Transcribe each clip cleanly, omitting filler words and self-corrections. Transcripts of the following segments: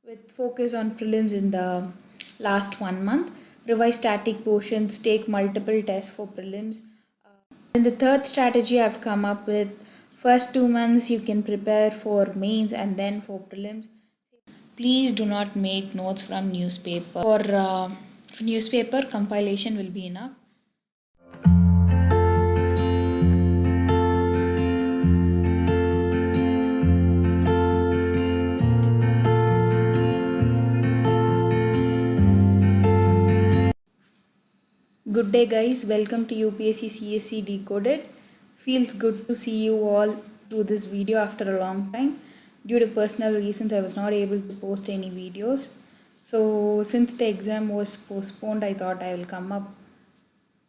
with focus on prelims in the last 1 month. Revise static portions, take multiple tests for prelims. And the third strategy I've come up with, first 2 months you can prepare for mains and then for prelims. Please do not make notes from newspaper. For newspaper, compilation will be enough. Good day guys, welcome to UPSC-CSE Decoded. Feels good to see you all through this video after a long time. Due to personal reasons I was not able to post any videos. So since the exam was postponed, I thought I will come up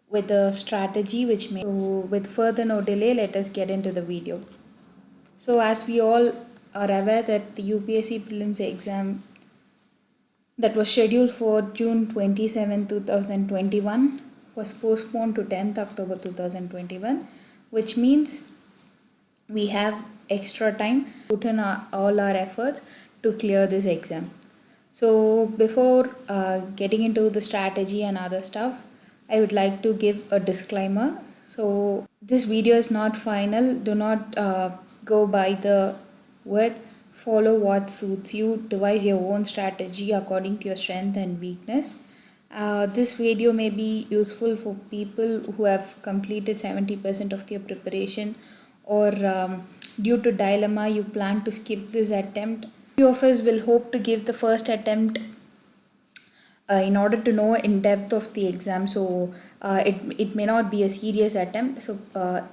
with a strategy which may. So with further no delay, let us get into the video. So as we all are aware that the UPSC Prelims exam that was scheduled for June 27, 2021 was postponed to 10th October 2021, which means we have extra time to put in all our efforts to clear this exam. So before getting into the strategy and other stuff, I would like to give a disclaimer. So this video is not final. Do not go by the word. Follow what suits you. Devise your own strategy according to your strength and weakness. This video may be useful for people who have completed 70% of their preparation, or due to dilemma you plan to skip this attempt. Few of us will hope to give the first attempt in order to know in depth of the exam, so it may not be a serious attempt. So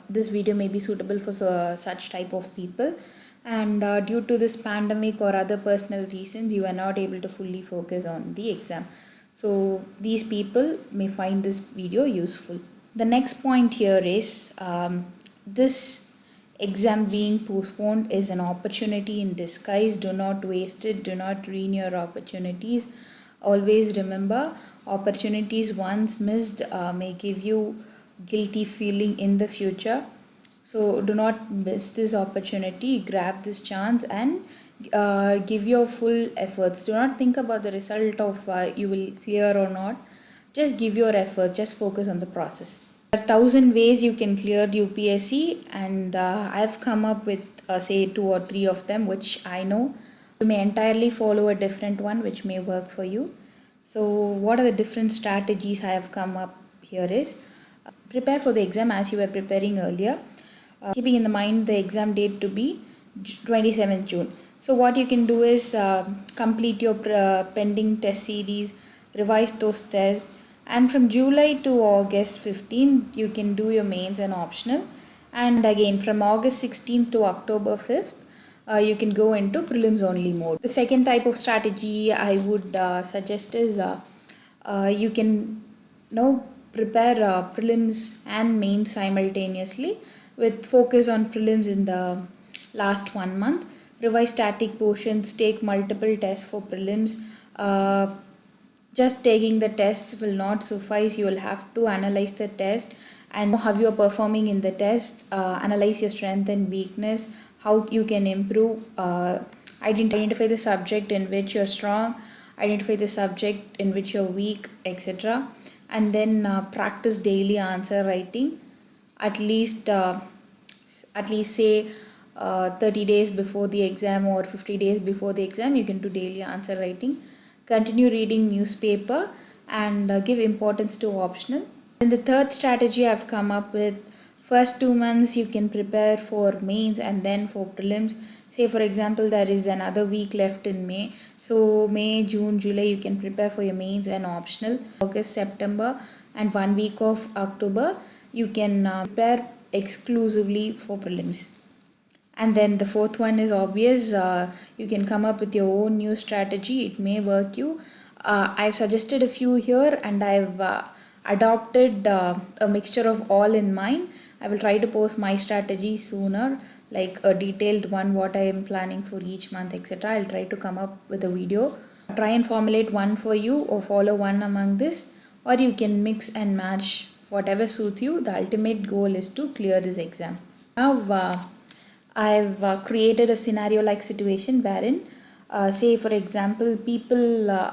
this video may be suitable for such type of people, and due to this pandemic or other personal reasons you are not able to fully focus on the exam. So these people may find this video useful. The next point here is this exam being postponed is an opportunity in disguise. Do not waste it. Do not ruin your opportunities. Always remember, opportunities once missed may give you guilty feeling in the future. So do not miss this opportunity. Grab this chance and give your full efforts. Do not think about the result of you will clear or not. Just give your effort. Just focus on the process. There are 1,000 ways you can clear UPSC, and I've come up with say 2 or 3 of them which I know. You may entirely follow a different one which may work for you. So what are the different strategies I have come up here is prepare for the exam as you were preparing earlier, keeping in the mind the exam date to be 27th June. So what you can do is complete your pending test series, revise those tests, and from July to August 15th you can do your mains and optional, and again from August 16th to October 5th you can go into prelims only mode. The second type of strategy I would suggest is you can prepare prelims and mains simultaneously with focus on prelims in the last 1 month. Revise static portions, take multiple tests for prelims. Just taking the tests will not suffice. You will have to analyze the test and know how you are performing in the tests, analyze your strength and weakness, how you can improve, identify the subject in which you're strong, identify the subject in which you're weak, etc. And then practice daily answer writing. At least say 30 days before the exam or 50 days before the exam you can do daily answer writing. Continue reading newspaper and give importance to optional. And the third strategy I've come up with, first 2 months you can prepare for mains and then for prelims. Say for example there is another week left in May, so May, June, July you can prepare for your mains and optional. August, September and 1 week of October you can prepare exclusively for prelims. And then the fourth one is obvious. You can come up with your own new strategy. It may work you. I've suggested a few here and I've adopted a mixture of all in mind. I will try to post my strategy sooner, like a detailed one, what I am planning for each month, etc. I'll try to come up with a video. Try and formulate one for you or follow one among this, or you can mix and match whatever suits you. The ultimate goal is to clear this exam. Now I've created a scenario like situation wherein Say for example, people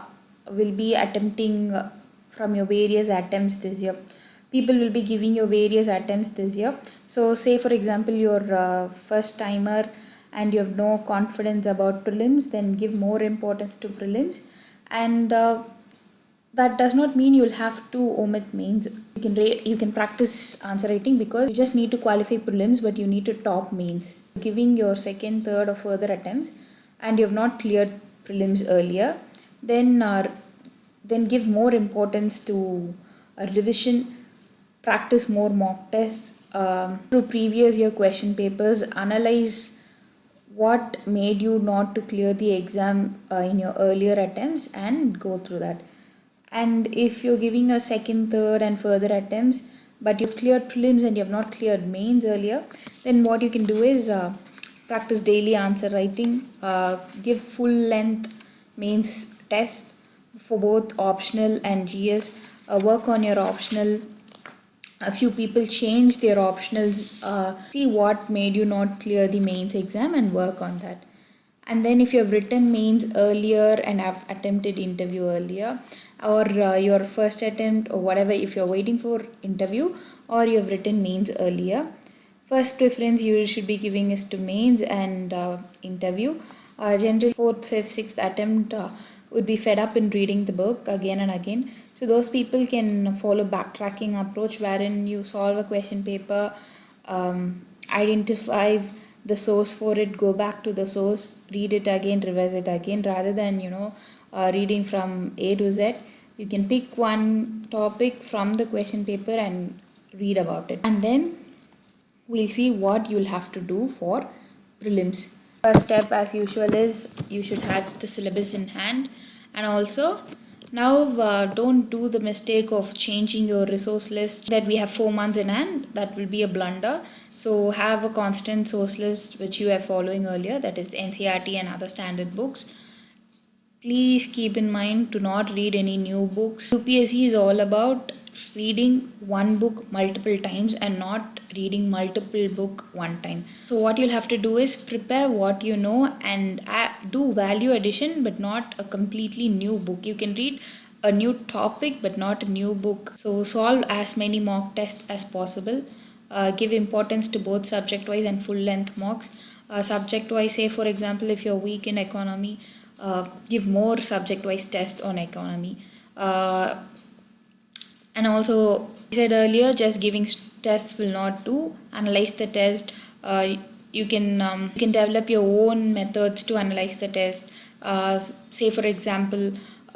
will be attempting from your various attempts this year. People will be giving you various attempts this year. So say for example, you're a first timer and you have no confidence about prelims, then give more importance to prelims. And that does not mean you'll have to omit mains. You can practice answer writing, because you just need to qualify prelims, but you need to top mains. Giving your second, third or further attempts and you have not cleared prelims earlier, then give more importance to a revision. Practice more mock tests through previous year question papers. Analyze what made you not to clear the exam in your earlier attempts and go through that. And if you're giving a second, third and further attempts, but you've cleared prelims and you have not cleared mains earlier, then what you can do is practice daily answer writing, give full length mains tests for both optional and GS, work on your optional. A few people change their optionals, see what made you not clear the mains exam and work on that. And then if you have written mains earlier and have attempted interview earlier, or your first attempt or whatever, if you're waiting for interview or you have written mains earlier, first preference you should be giving is to mains and interview. Generally fourth, fifth, sixth attempt would be fed up in reading the book again and again. So those people can follow backtracking approach, wherein you solve a question paper, identify the source for it, go back to the source, read it again, revise it again, rather than reading from A to Z. You can pick one topic from the question paper and read about it, and then we'll see what you'll have to do for prelims. First step, as usual, is you should have the syllabus in hand. And also, now don't do the mistake of changing your resource list that we have 4 months in hand. That will be a blunder. So have a constant source list which you are following earlier, that is the NCERT and other standard books. Please keep in mind to not read any new books. UPSC is all about reading one book multiple times and not reading multiple book one time. So what you'll have to do is prepare what you know and do value addition, but not a completely new book. You can read a new topic but not a new book. So solve as many mock tests as possible. Give importance to both subject wise and full length mocks. Subject wise, say for example, if you're weak in economy, give more subject wise tests on economy. And also, I said earlier, just giving tests will not do. Analyze the test. You can develop your own methods to analyze the test. Say for example,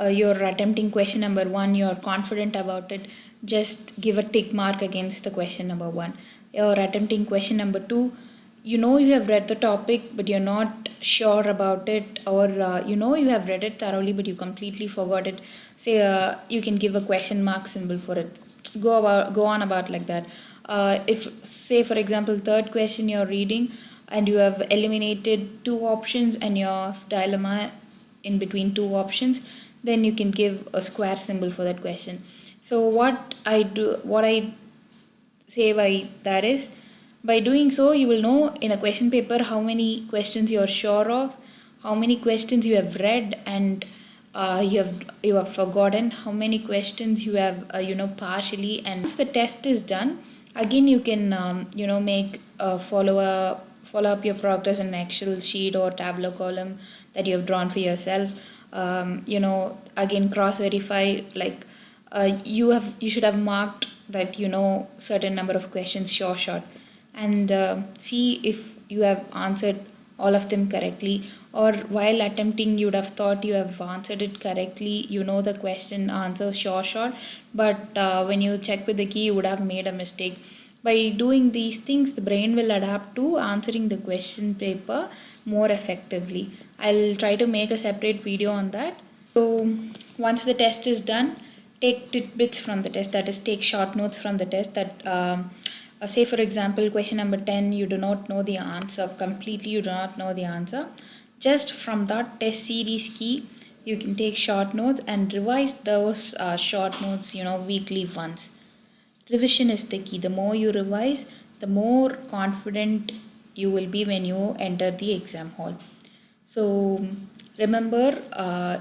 you're attempting question number 1, you're confident about it, just give a tick mark against the question number 1. You're attempting question number 2, you have read the topic but you're not sure about it, or you have read it thoroughly but you completely forgot it. Say you can give a question mark symbol for it. Go on about like that. If say for example third question you're reading and you have eliminated 2 options and you have dilemma in between 2 options, then you can give a square symbol for that question. So what I say by that is, by doing so, you will know in a question paper how many questions you are sure of, how many questions you have read and you have forgotten, how many questions you have partially. And once the test is done, again you can make follow up your progress in an Excel sheet or Tableau column that you have drawn for yourself. Again cross verify, like you should have marked that certain number of questions short, and see if you have answered all of them correctly, or while attempting you would have thought you have answered it correctly, the question answer short, but when you check with the key you would have made a mistake. By doing these things, the brain will adapt to answering the question paper more effectively. I'll try to make a separate video on that. So once the test is done, take tidbits from the test, that is take short notes from the test. That say for example question number 10, you do not know the answer completely, you do not know the answer. Just from that test series key you can take short notes and revise those short notes weekly once. Revision is the key. The more you revise, the more confident you will be when you enter the exam hall. So Remember,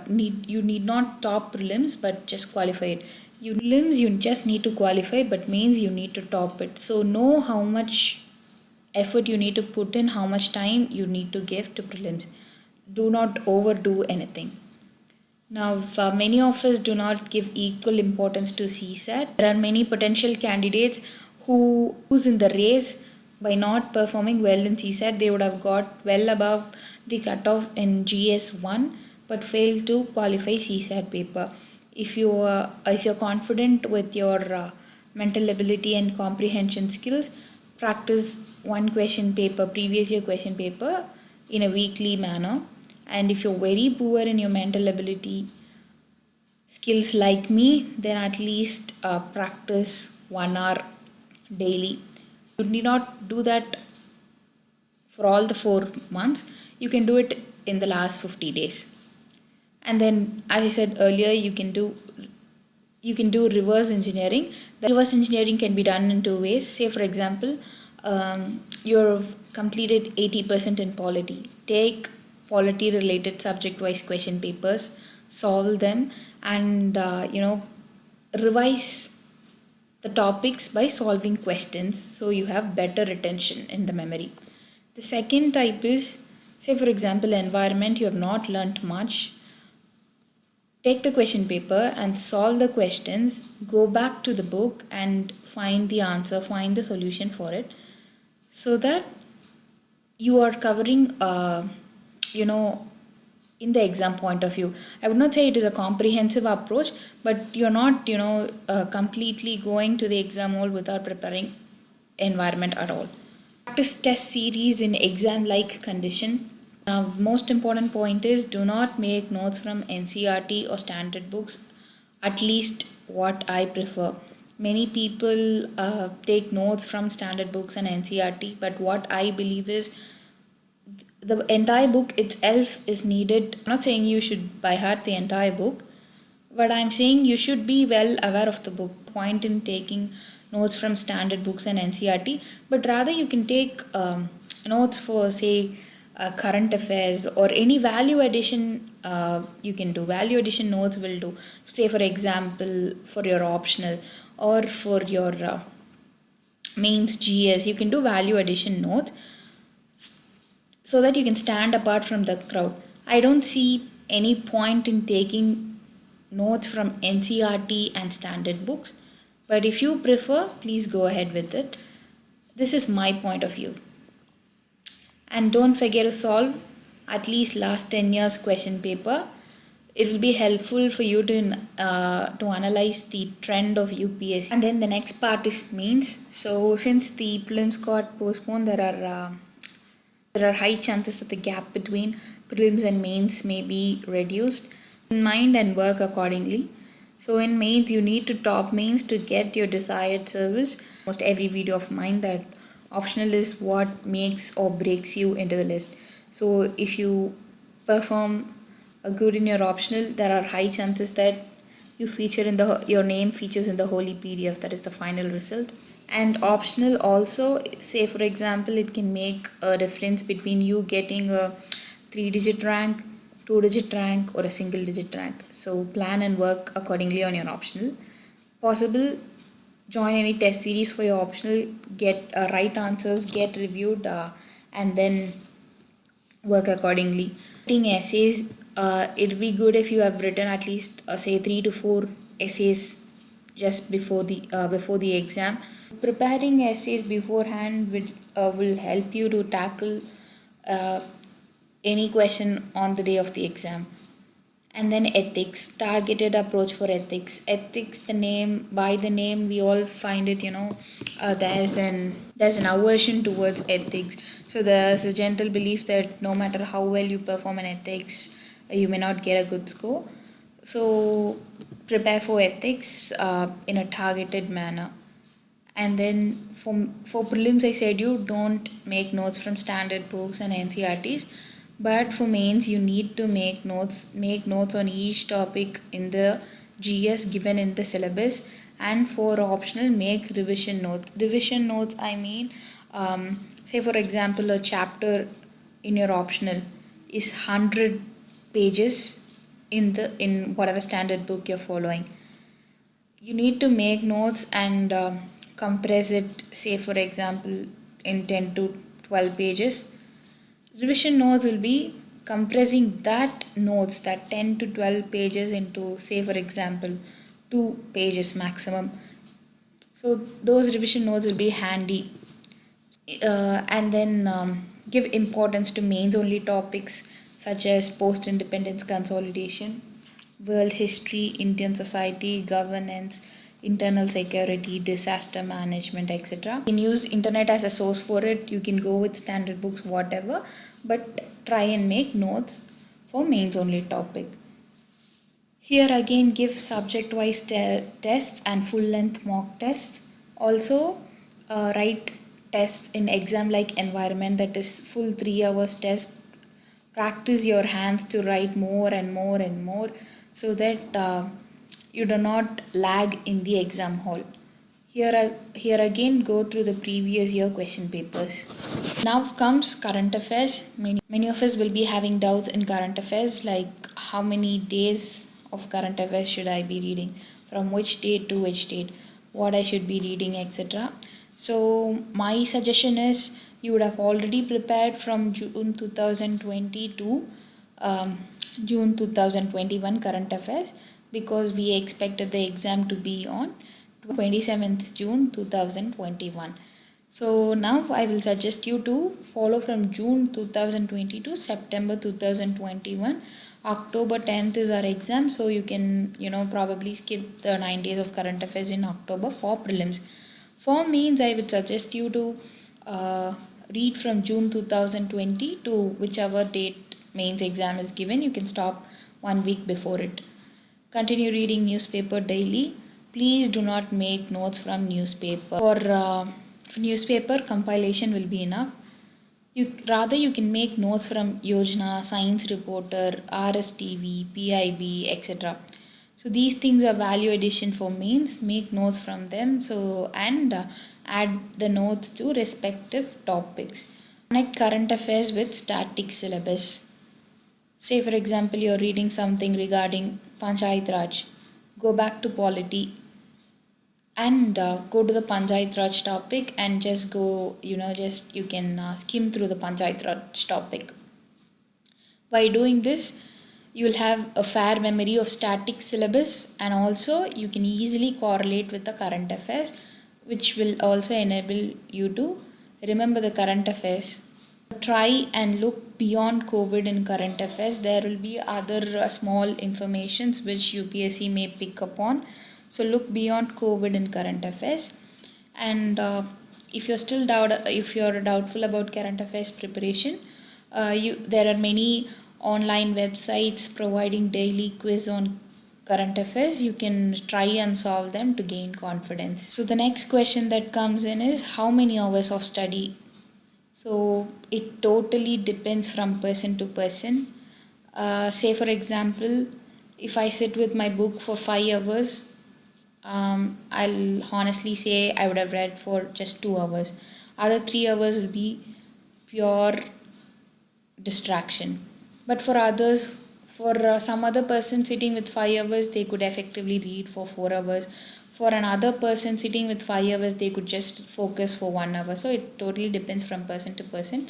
you need not top prelims, but just qualify it. Prelims you just need to qualify, but mains you need to top it. So know how much effort you need to put in, how much time you need to give to prelims. Do not overdo anything. Now, many of us do not give equal importance to CSAT. There are many potential candidates who's in the race. By not performing well in CSAT, they would have got well above the cutoff in GS1, but failed to qualify CSAT paper. If you're confident with your mental ability and comprehension skills, practice one question paper, previous year question paper, in a weekly manner. And if you're very poor in your mental ability skills like me, then at least practice 1 hour daily. You need not do that for all the 4 months. You can do it in the last 50 days. And then, as I said earlier, you can do reverse engineering. The reverse engineering can be done in 2 ways. Say for example, you've completed 80% in polity. Take polity related subject wise question papers, solve them, and revise the topics by solving questions, so you have better retention in the memory. The second type is, say for example, environment, you have not learnt much. Take the question paper and solve the questions, go back to the book and find the answer, find the solution for it, so that you are covering, in the exam point of view. I would not say it is a comprehensive approach, but you're not, completely going to the exam hall without preparing environment at all. Practice test series in exam-like condition. Now, most important point is, do not make notes from NCERT or standard books, at least what I prefer. Many people take notes from standard books and NCERT, but what I believe is the entire book itself is needed. I'm not saying you should by heart the entire book, but I'm saying you should be well aware of the book. Point in taking notes from standard books and NCERT, but rather you can take notes for, say, current affairs or any value addition. You can do value addition notes will do. Say for example, for your optional or for your mains GS, you can do value addition notes, so that you can stand apart from the crowd. I don't see any point in taking notes from NCERT and standard books, but if you prefer, please go ahead with it. This is my point of view. And don't forget to solve at least last 10 years question paper. It will be helpful for you to analyze the trend of UPSC. And then the next part is mains. So since the prelims got postponed, there are high chances that the gap between prelims and mains may be reduced. In mind and work accordingly. So in mains, you need to top mains to get your desired service. Almost every video of mine that optional is what makes or breaks you into the list. So if you perform good in your optional, there are high chances that you feature in your name features in the holy PDF, that is the final result. And optional also, say for example, it can make a difference between you getting a 3-digit rank, 2-digit rank, or a single-digit rank. So plan and work accordingly on your optional. Possible, join any test series for your optional, get right answers, get reviewed, and then work accordingly. Writing essays, it'll be good if you have written at least say 3 to 4 essays just before the exam. Preparing essays beforehand will help you to tackle any question on the day of the exam. And then ethics, targeted approach for ethics. Ethics, by the name we all find it, there's an aversion towards ethics. So there's a gentle belief that no matter how well you perform in ethics, you may not get a good score. So prepare for ethics in a targeted manner. And then for prelims, I said you don't make notes from standard books and NCERTs. But for mains, you need to make notes on each topic in the GS given in the syllabus. And for optional, make revision notes. Revision notes, I mean, say for example, a chapter in your optional is 100 pages in whatever standard book you're following. You need to make notes and compress it, say for example in 10 to 12 pages. Revision notes will be compressing that notes, that 10 to 12 pages, into, say for example, 2 pages maximum. So those revision notes will be handy. And then give importance to mains only topics such as post independence consolidation, world history, Indian society, governance, internal security, disaster management, etc. You can use internet as a source for it. You can go with standard books, whatever, but try and make notes for mains only topic. Here again, give subject wise tests and full length mock tests. Also write tests in exam like environment, that is full 3 hours test. Practice your hands to write more and more and more, so that you do not lag in the exam hall. Here again, go through the previous year question papers. Now comes current affairs. Many of us will be having doubts in current affairs, like how many days of current affairs should I be reading, from which date to which date, what I should be reading, etc. So my suggestion is, you would have already prepared from June 2020 to June 2021 current affairs, because we expected the exam to be on 27th June 2021. So now I will suggest you to follow from June 2020 to September 2021. October 10th is our exam, so you can probably skip the 9 days of current affairs in October for prelims. For mains, I would suggest you to read from June 2020 to whichever date mains exam is given. You can stop 1 week before it. Continue reading newspaper daily. Please do not make notes from newspaper. For newspaper, compilation will be enough. You can make notes from Yojana, Science Reporter, RSTV, PIB, etc. So these things are value addition for mains. Make notes from them. And add the notes to respective topics. Connect current affairs with static syllabus. Say for example, you're reading something regarding Panchayat Raj. Go back to polity and go to the Panchayat Raj topic, and just go, you can skim through the Panchayat Raj topic. By doing this, you will have a fair memory of static syllabus, and also you can easily correlate with the current affairs, which will also enable you to remember the current affairs. Try and look beyond COVID in current affairs. There will be other small informations which UPSC may pick up on. So look beyond COVID in current affairs. And if you're doubtful about current affairs preparation, there are many online websites providing daily quiz on current affairs. You can try and solve them to gain confidence. So the next question that comes in is, how many hours of study? So it totally depends from person to person. Say for example, if I sit with my book for 5 hours, I'll honestly say I would have read for just 2 hours. Other 3 hours will be pure distraction. But for some other person sitting with 5 hours, they could effectively read for 4 hours. For another person sitting with 5 hours, they could just focus for 1 hour. So it totally depends from person to person.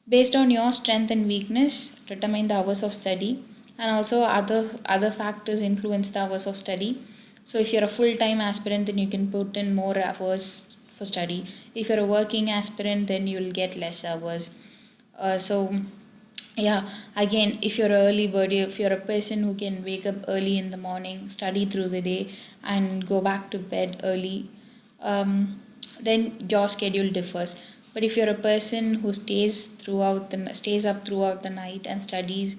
Based on your strength and weakness, determine the hours of study, and also other factors influence the hours of study. So if you're a full-time aspirant, then you can put in more hours for study. If you're a working aspirant, then you'll get less hours. Again, if you're an early bird, if you're a person who can wake up early in the morning, study through the day, and go back to bed early, then your schedule differs. But if you're a person who stays up throughout the night and studies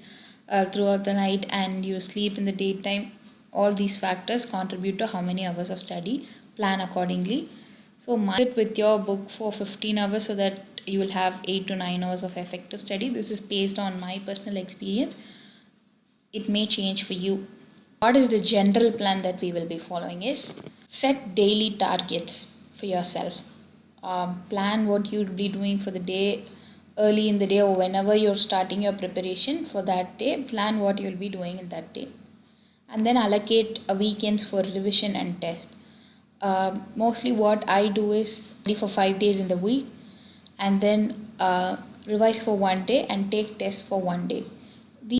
throughout the night, and you sleep in the daytime, all these factors contribute to how many hours of study. Plan accordingly. So sit with your book for 15 hours so that you will have 8 to 9 hours of effective study. This is based on my personal experience. It may change for you. What is the general plan that we will be following is, set daily targets for yourself. Plan what you'll be doing for the day early in the day, or whenever you're starting your preparation for that day, plan what you'll be doing in that day. And then allocate weekends for revision and test. Mostly what I do is study for 5 days in the week, and then revise for 1 day and take tests for 1 day.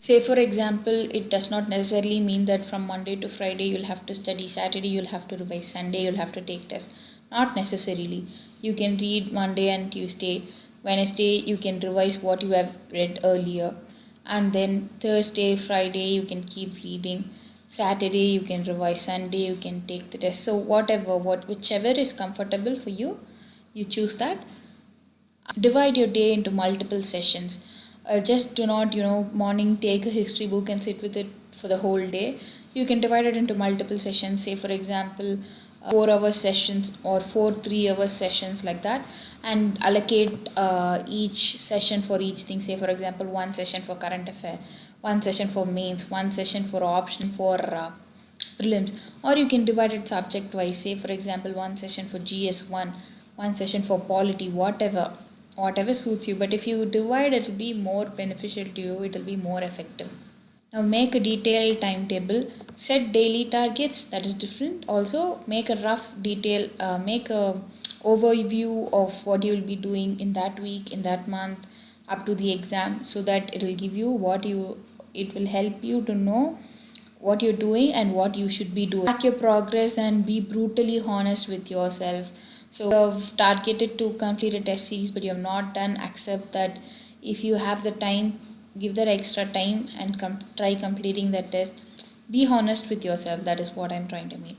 Say for example, it does not necessarily mean that from Monday to Friday you'll have to study, Saturday you'll have to revise, Sunday you'll have to take tests. Not necessarily. You can read Monday and Tuesday. Wednesday you can revise what you have read earlier, and then Thursday, Friday you can keep reading. Saturday you can revise, Sunday you can take the test. So whichever is comfortable for you, you choose that. Divide your day into multiple sessions. Just do not, morning take a history book and sit with it for the whole day. You can divide it into multiple sessions. Say for example, 4-hour sessions or 4 3-hour sessions, like that, and allocate each session for each thing. Say for example, one session for current affair, one session for mains, one session for option for prelims. Or you can divide it subject wise. Say for example, one session for GS1, one session for polity, whatever suits you. But if you divide, it will be more beneficial to you, it will be more effective. Now make a detailed timetable, set daily targets, that is different. Also make a rough make a overview of what you will be doing in that week, in that month, up to the exam, so that it will give you it will help you to know what you're doing and what you should be doing. Track your progress and be brutally honest with yourself. So you have targeted to complete a test series but you have not done, accept that. If you have the time, give that extra time and try completing that test. Be honest with yourself, that is what I'm trying to mean.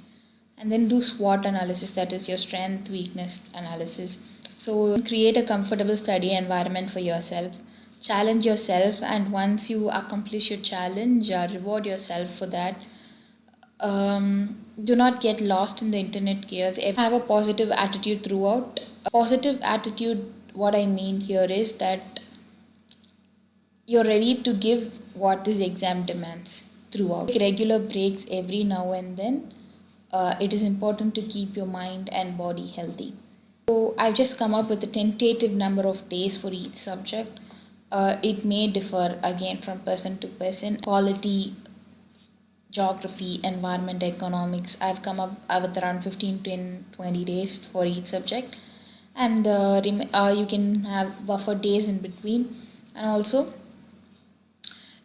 And then do SWOT analysis, that is your strength weakness analysis. So create a comfortable study environment for yourself. Challenge yourself, and once you accomplish your challenge, reward yourself for that. Do not get lost in the internet chaos. Have a positive attitude throughout. A positive attitude, what I mean here is that you're ready to give what this exam demands throughout. Take regular breaks every now and then. It is important to keep your mind and body healthy. So I've just come up with a tentative number of days for each subject. It may differ again from person to person. Quality, geography, environment, economics, I've come up with around 15 to 20 days for each subject, and you can have buffer days in between, and also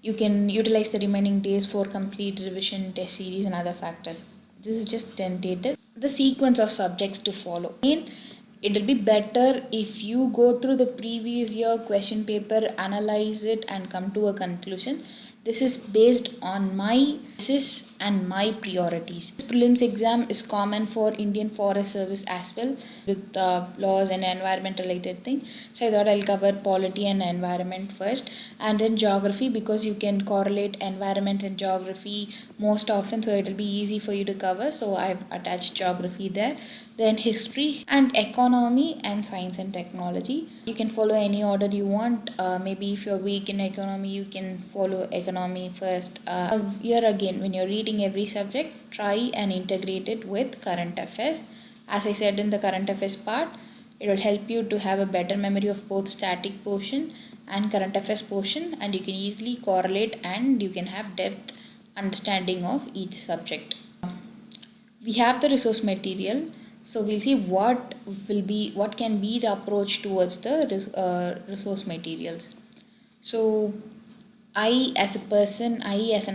you can utilize the remaining days for complete revision, test series, and other factors. This is just tentative. The sequence of subjects to follow. It will be better if you go through the previous year question paper, analyze it, and come to a conclusion. This is based on my thesis and my priorities. This prelims exam is common for Indian Forest Service as well, with laws and environment related thing. So I thought I'll cover polity and environment first, and then geography, because you can correlate environment and geography most often, so it will be easy for you to cover. So I've attached geography there. Then history and economy and science and technology. You can follow any order you want. Maybe if you're weak in economy, you can follow economy first. Here again, when you're reading every subject, try and integrate it with current affairs. As I said in the current affairs part, it will help you to have a better memory of both static portion and current affairs portion, and you can easily correlate and you can have depth understanding of each subject. We have the resource material. So we'll see what can be the approach towards the resource materials. So I as an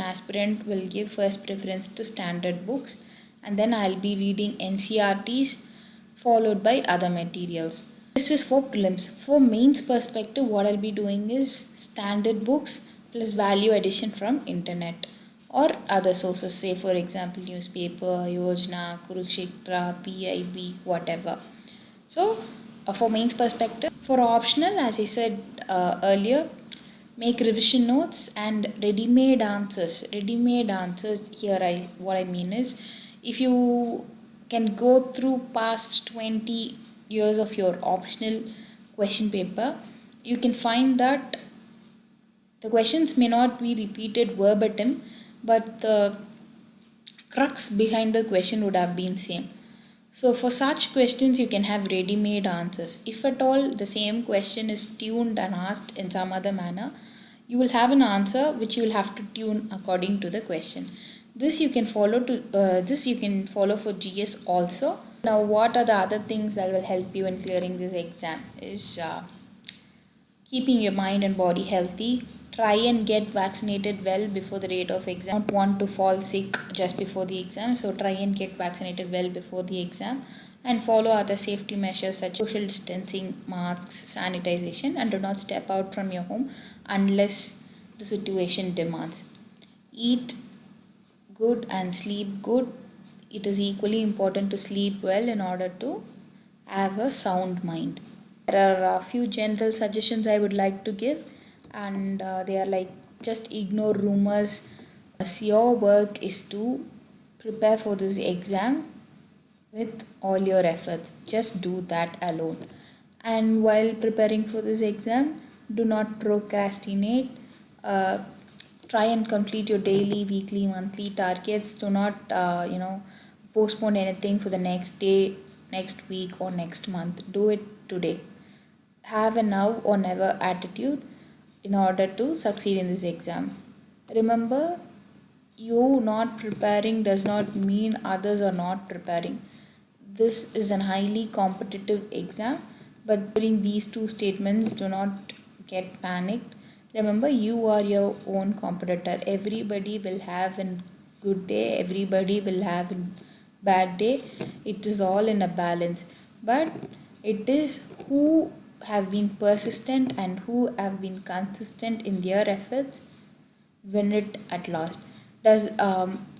aspirant will give first preference to standard books, and then I'll be reading NCERTs followed by other materials. This is for prelims. For mains perspective, what I'll be doing is standard books plus value addition from internet or other sources, say for example newspaper, Yojana, Kurukshetra, PIB, whatever. So for mains perspective. For optional, as I said earlier, make revision notes and ready-made answers. Ready-made answers here, what I mean is, if you can go through past 20 years of your optional question paper, you can find that the questions may not be repeated verbatim, but the crux behind the question would have been same. So for such questions, you can have ready-made answers. If at all the same question is tuned and asked in some other manner, you will have an answer which you will have to tune according to the question. This you can follow for GS also. Now, what are the other things that will help you in clearing this exam is keeping your mind and body healthy. Try and get vaccinated well before the date of exam. Don't want to fall sick just before the exam, so try and get vaccinated well before the exam, and follow other safety measures such as social distancing, masks, sanitization, and do not step out from your home unless the situation demands. Eat good and sleep good. It is equally important to sleep well in order to have a sound mind. There are a few general suggestions I would like to give, and they are like, just ignore rumors. As your work is to prepare for this exam with all your efforts. Just do that alone. And while preparing for this exam, do not procrastinate. Uh, Try and complete your daily, weekly, monthly targets. Do not postpone anything for the next day, next week, or next month. Do it today. Have a now or never attitude in order to succeed in this exam. Remember, you not preparing does not mean others are not preparing. This is an highly competitive exam, but during these two statements, do not get panicked. Remember, you are your own competitor. Everybody will have a good day, everybody will have a bad day. It is all in a balance. But it is who have been persistent and who have been consistent in their efforts win it at last. Does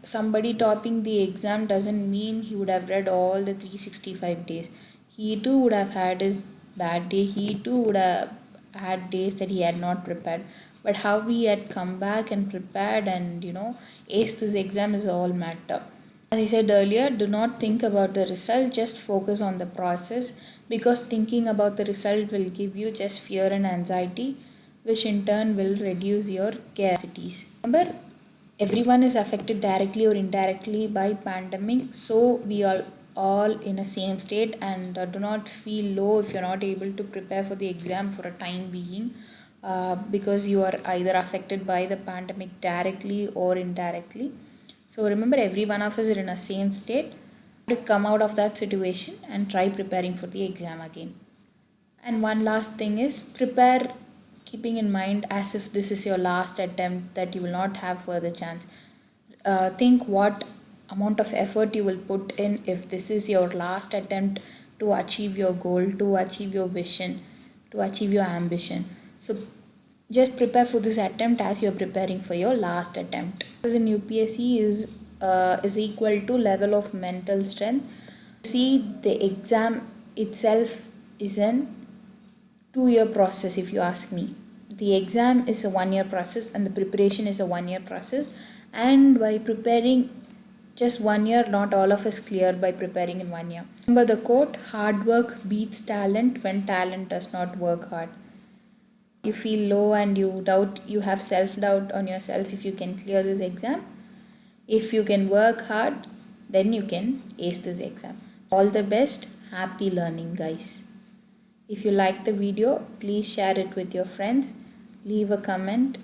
somebody topping the exam doesn't mean he would have read all the 365 days. He too would have had his bad day. He too would have had days that he had not prepared. But how he had come back and prepared and aced this exam is all matter. As I said earlier, do not think about the result, just focus on the process, because thinking about the result will give you just fear and anxiety, which in turn will reduce your capacities. Remember, everyone is affected directly or indirectly by pandemic, so we are all in a same state, and do not feel low if you're not able to prepare for the exam for a time being, because you are either affected by the pandemic directly or indirectly. So remember, every one of us is in a same state to come out of that situation and try preparing for the exam again. And one last thing is, prepare keeping in mind as if this is your last attempt, that you will not have further chance. Think what amount of effort you will put in if this is your last attempt to achieve your goal, to achieve your vision, to achieve your ambition. So just prepare for this attempt as you're preparing for your last attempt. As in UPSC is equal to level of mental strength. See, the exam itself is an 2-year process if you ask me. The exam is a 1-year process and the preparation is a 1-year process. And by preparing just 1 year, not all of us clear by preparing in 1 year. Remember the quote, hard work beats talent when talent does not work hard. You feel low and you have self-doubt on yourself if you can clear this exam. If you can work hard, then you can ace this exam. All the best. Happy learning, guys. If you like the video, please share it with your friends, leave a comment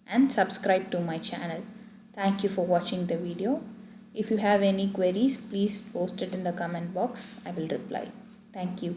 and subscribe to my channel. Thank you for watching the video. If you have any queries, please post it in the comment box. I will reply. Thank you.